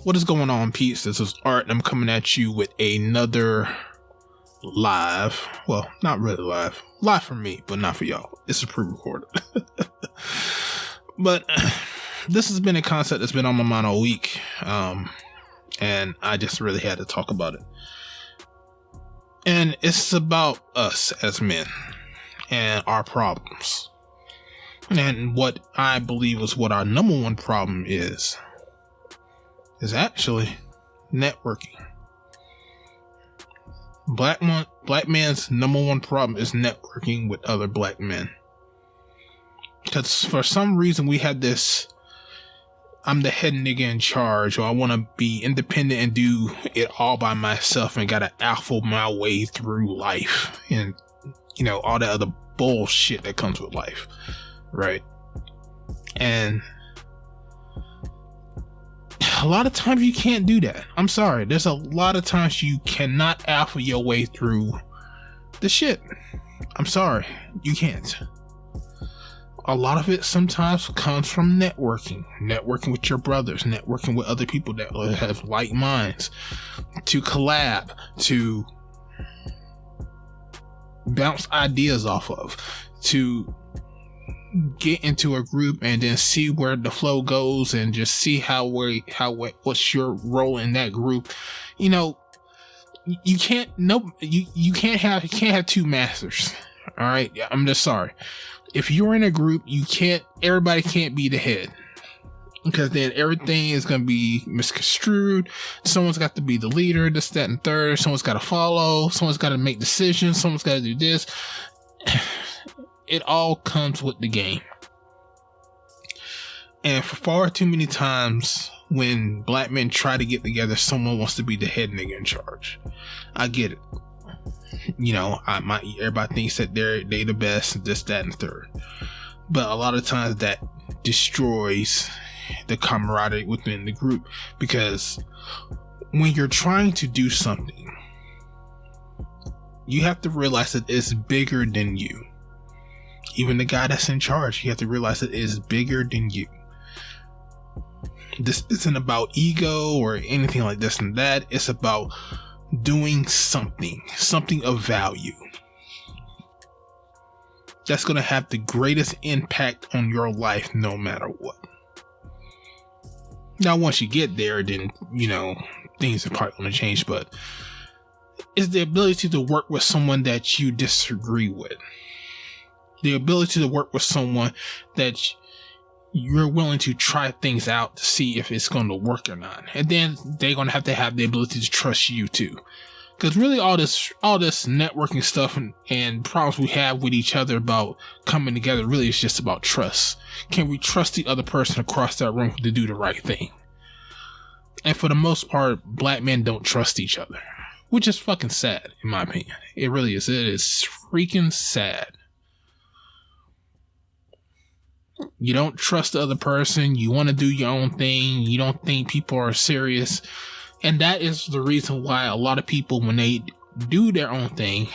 What is going on, peeps? This is Art, and I'm coming at you with another live. Well, not really live. Live for me, but not for y'all. It's a pre-recorded. But this has been a concept that's been on my mind all week. And I just really had to talk about it. And it's about us as men and our problems. And what I believe is what our number one problem is actually networking. Black man's number one problem is networking with other black men. Because for some reason we have this, I'm the head nigga in charge, or I want to be independent and do it all by myself and gotta alpha my way through life. And, you know, all that other bullshit that comes with life. Right? And a lot of times you can't do that. I'm sorry. There's a lot of times you cannot alpha your way through the shit. I'm sorry. You can't. A lot of it sometimes comes from networking. Networking with your brothers. Networking with other people that have like minds. To collab. To bounce ideas off of. To get into a group and then see where the flow goes and just see what's your role in that group. You know, you can't have two masters. All right, I'm just sorry. If you're in a group, everybody can't be the head, because then everything is going to be misconstrued. Someone's got to be the leader, this, that, and third. Someone's got to follow. Someone's got to make decisions. Someone's got to do this. It all comes with the game. And for far too many times when black men try to get together, someone wants to be the head nigga in charge. I get it. You know, everybody thinks that they the best, this, that, and third. But a lot of times that destroys the camaraderie within the group, because when you're trying to do something, you have to realize that it's bigger than you. Even the guy that's in charge, you have to realize that it is bigger than you. This isn't about ego or anything like this and that. It's about doing something of value that's going to have the greatest impact on your life no matter what. Now, once you get there, then, you know, things are probably going to change, but it's the ability to work with someone that you disagree with. The ability to work with someone that you're willing to try things out to see if it's going to work or not. And then they're going to have the ability to trust you too. Because really all this networking stuff and problems we have with each other about coming together really is just about trust. Can we trust the other person across that room to do the right thing? And for the most part, black men don't trust each other. Which is fucking sad, in my opinion. It really is. It is freaking sad. You don't trust the other person. You want to do your own thing. You don't think people are serious. And that is the reason why a lot of people, when they do their own thing,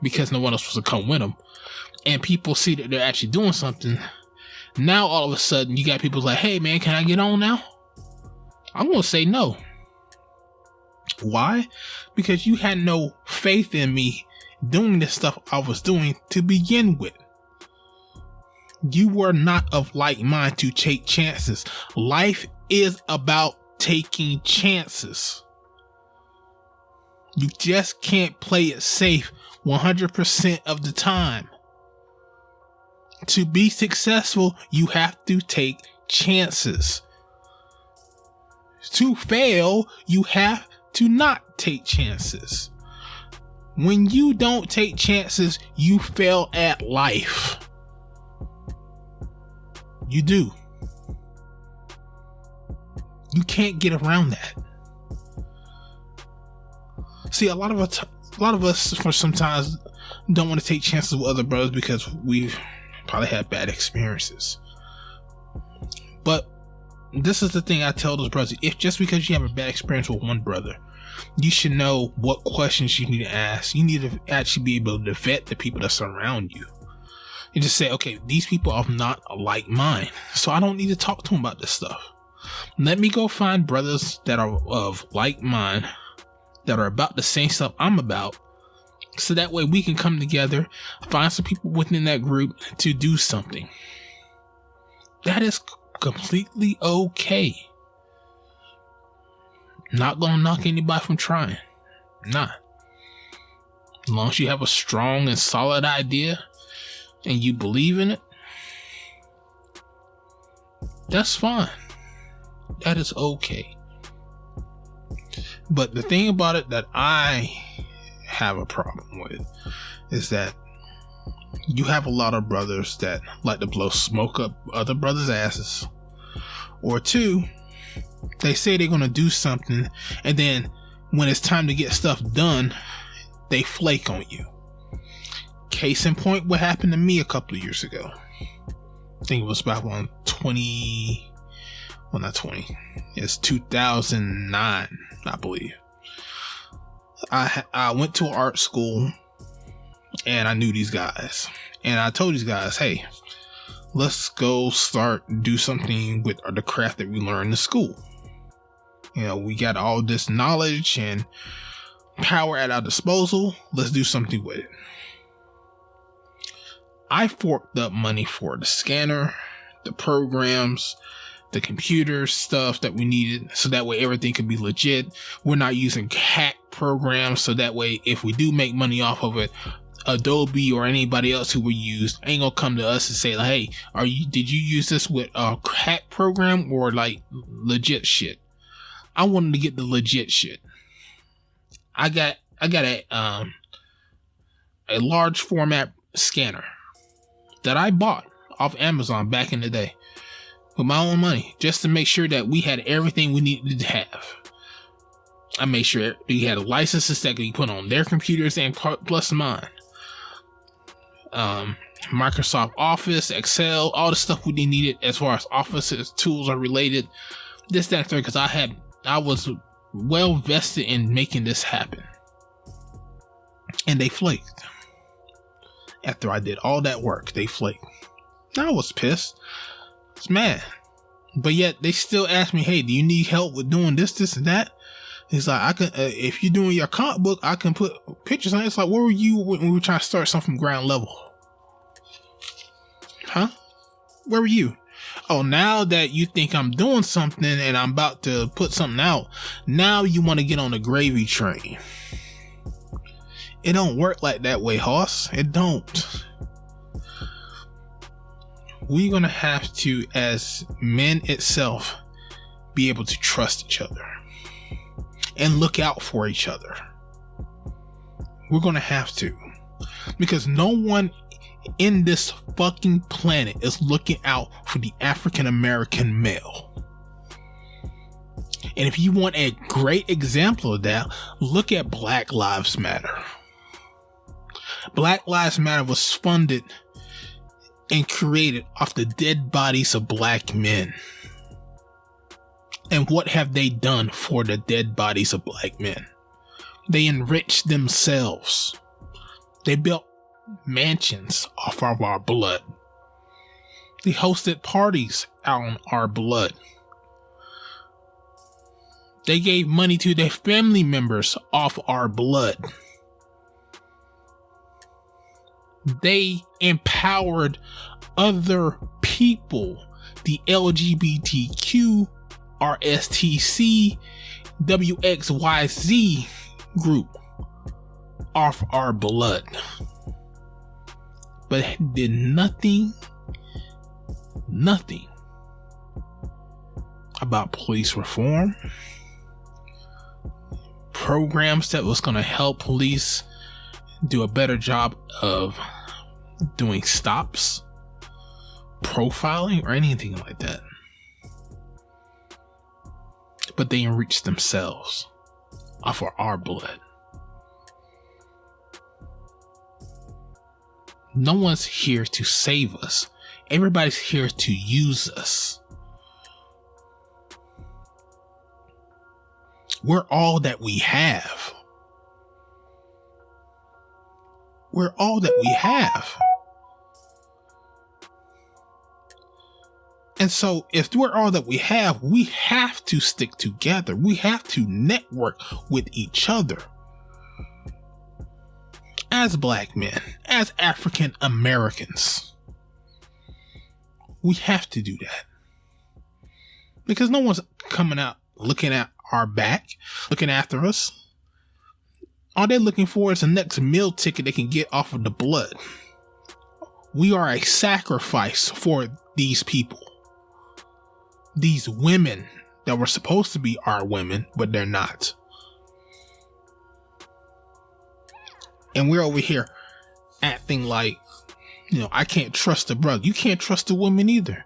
because no one else wants to come with them, and people see that they're actually doing something, now all of a sudden you got people like, hey man, can I get on now? I'm going to say no. Why? Because you had no faith in me doing this stuff I was doing to begin with. You were not of like mind to take chances. Life is about taking chances. You just can't play it safe 100% of the time. To be successful, you have to take chances. To fail, you have to not take chances. When you don't take chances, you fail at life. You do. You can't get around that. See, a lot of us for sometimes don't want to take chances with other brothers because we've probably had bad experiences. But this is the thing I tell those brothers: if just because you have a bad experience with one brother, you should know what questions you need to ask. You need to actually be able to vet the people that surround you. And just say, okay, these people are not like mine, so I don't need to talk to them about this stuff. Let me go find brothers that are of like mind, that are about the same stuff I'm about, so that way we can come together, find some people within that group to do something. That is completely okay. Not gonna knock anybody from trying. Nah. As long as you have a strong and solid idea and you believe in it, that's fine. That is okay. But the thing about it that I have a problem with is that you have a lot of brothers that like to blow smoke up other brothers' asses. Or two, they say they're going to do something, and then when it's time to get stuff done, they flake on you. Case in point, what happened to me a couple of years ago. I think it was about it's 2009, I believe. I went to art school and I knew these guys, and I told these guys, hey, let's go do something with the craft that we learned in school. You know, we got all this knowledge and power at our disposal. Let's do something with it. I forked up money for the scanner, the programs, the computer stuff that we needed, so that way everything could be legit. We're not using hack programs, so that way if we do make money off of it, Adobe or anybody else who we use ain't gonna come to us and say, like, hey, did you use this with a hack program or like legit shit? I wanted to get the legit shit. I got a large format scanner that I bought off Amazon back in the day with my own money, just to make sure that we had everything we needed to have. I made sure we had licenses that could be put on their computers and plus mine. Microsoft Office, Excel, all the stuff we needed as far as office tools are related. This, that, and third, because I was well vested in making this happen. And they flaked. After I did all that work, they flaked. I was pissed. I was mad. But yet they still asked me, hey, do you need help with doing this, and that? It's like, I can, if you're doing your comic book, I can put pictures on it. It's like, where were you when we were trying to start something from ground level? Huh? Where were you? Oh, now that you think I'm doing something and I'm about to put something out, now you want to get on the gravy train. It don't work like that way, Hoss. It don't. We're going to have to, as men itself, be able to trust each other and look out for each other. We're going to have to, because no one in this fucking planet is looking out for the African American male. And if you want a great example of that, look at Black Lives Matter. Black Lives Matter was funded and created off the dead bodies of black men. And what have they done for the dead bodies of black men? They enriched themselves. They built mansions off of our blood. They hosted parties out on our blood. They gave money to their family members off our blood. They empowered other people, the LGBTQ, RSTC, WXYZ group off our blood. But did nothing about police reform, programs that was going to help police do a better job of doing stops, profiling, or anything like that. But they enriched themselves off of our blood. No one's here to save us. Everybody's here to use us. We're all that we have. We're all that we have. And so if we're all that we have to stick together. We have to network with each other. As Black men, as African Americans, we have to do that. Because no one's coming out looking at our back, looking after us. All they're looking for is the next meal ticket they can get off of the blood. We are a sacrifice for these people. These women that were supposed to be our women, but they're not. And we're over here acting like, I can't trust a brother. You can't trust a woman either,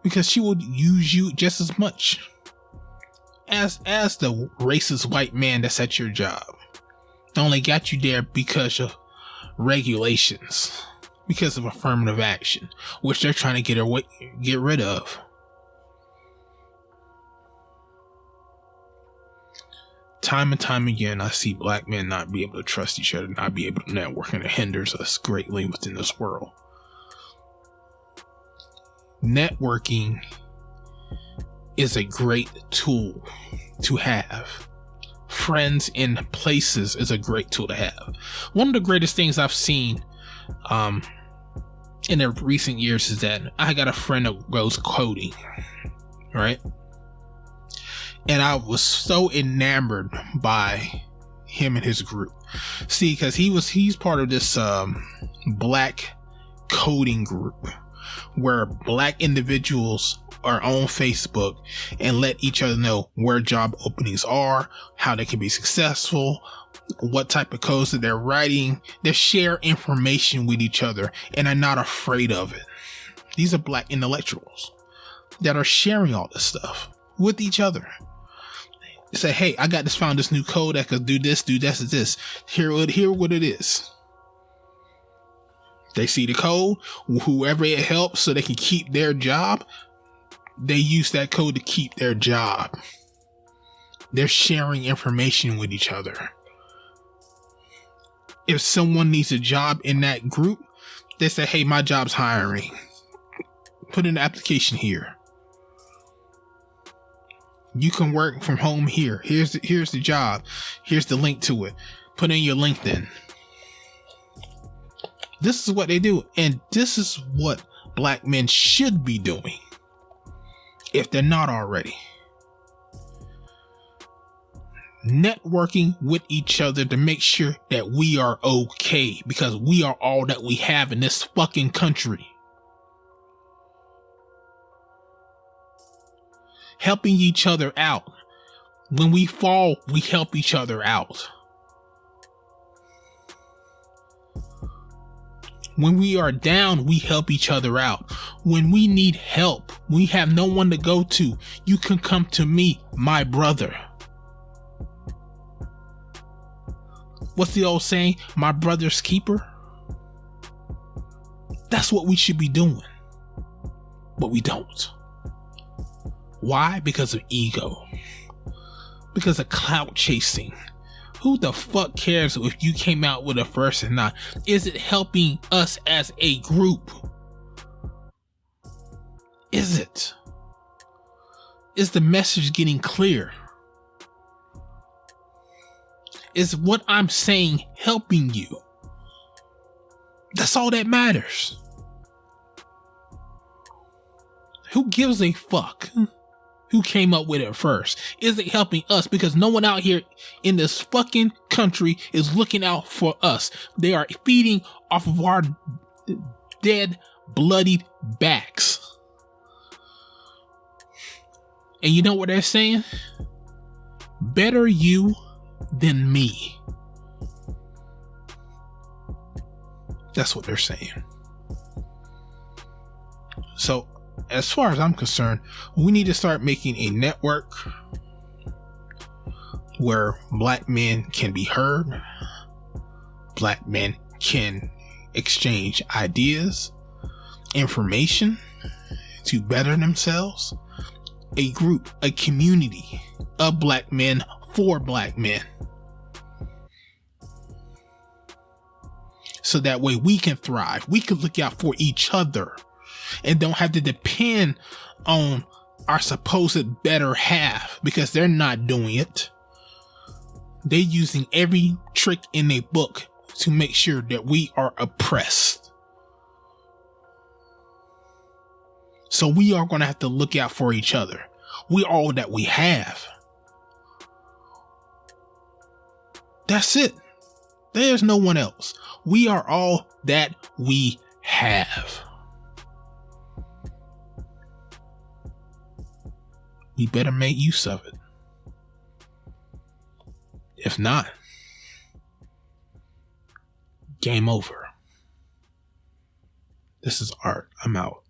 because she will use you just as much as the racist white man that's at your job. They only got you there because of regulations, because of affirmative action, which they're trying to get rid of. Time and time again, I see Black men not be able to trust each other, not be able to network, and it hinders us greatly within this world. Networking is a great tool to have. Friends in places is a great tool to have. One of the greatest things I've seen in the recent years is that I got a friend that goes coding, right? And I was so enamored by him and his group. See, because he's part of this Black coding group where Black individuals are on Facebook and let each other know where job openings are, how they can be successful, what type of codes that they're writing. They share information with each other and are not afraid of it. These are Black intellectuals that are sharing all this stuff with each other. Say, hey, I found this new code that could do this, this. Here what it is. They see the code, whoever it helps so they can keep their job, they use that code to keep their job. They're sharing information with each other. If someone needs a job in that group, they say, hey, my job's hiring. Put in the application here. You can work from home here. Here's the job. Here's the link to it. Put in your LinkedIn. This is what they do. And this is what Black men should be doing, if they're not already. Networking with each other to make sure that we are okay, because we are all that we have in this fucking country. Helping each other out. When we fall, we help each other out. When we are down, we help each other out. When we need help, we have no one to go to. You can come to me, my brother. What's the old saying? My brother's keeper? That's what we should be doing. But we don't. Why? Because of ego. Because of clout chasing. Who the fuck cares if you came out with a first or not? Is it helping us as a group? Is it? Is the message getting clear? Is what I'm saying helping you? That's all that matters. Who gives a fuck who came up with it first? Is it helping us? Because no one out here in this fucking country is looking out for us. They are feeding off of our dead, bloodied backs. And you know what they're saying? Better you than me. That's what they're saying. So, as far as I'm concerned, we need to start making a network where Black men can be heard. Black men can exchange ideas, information to better themselves. A group, a community of Black men for Black men. So that way we can thrive. We can look out for each other. and don't have to depend on our supposed better half, because they're not doing it. They're using every trick in their book to make sure that we are oppressed. So we are going to have to look out for each other. We're all that we have. That's it. There's no one else. We are all that we have. We better make use of it. If not, game over. This is Art. I'm out.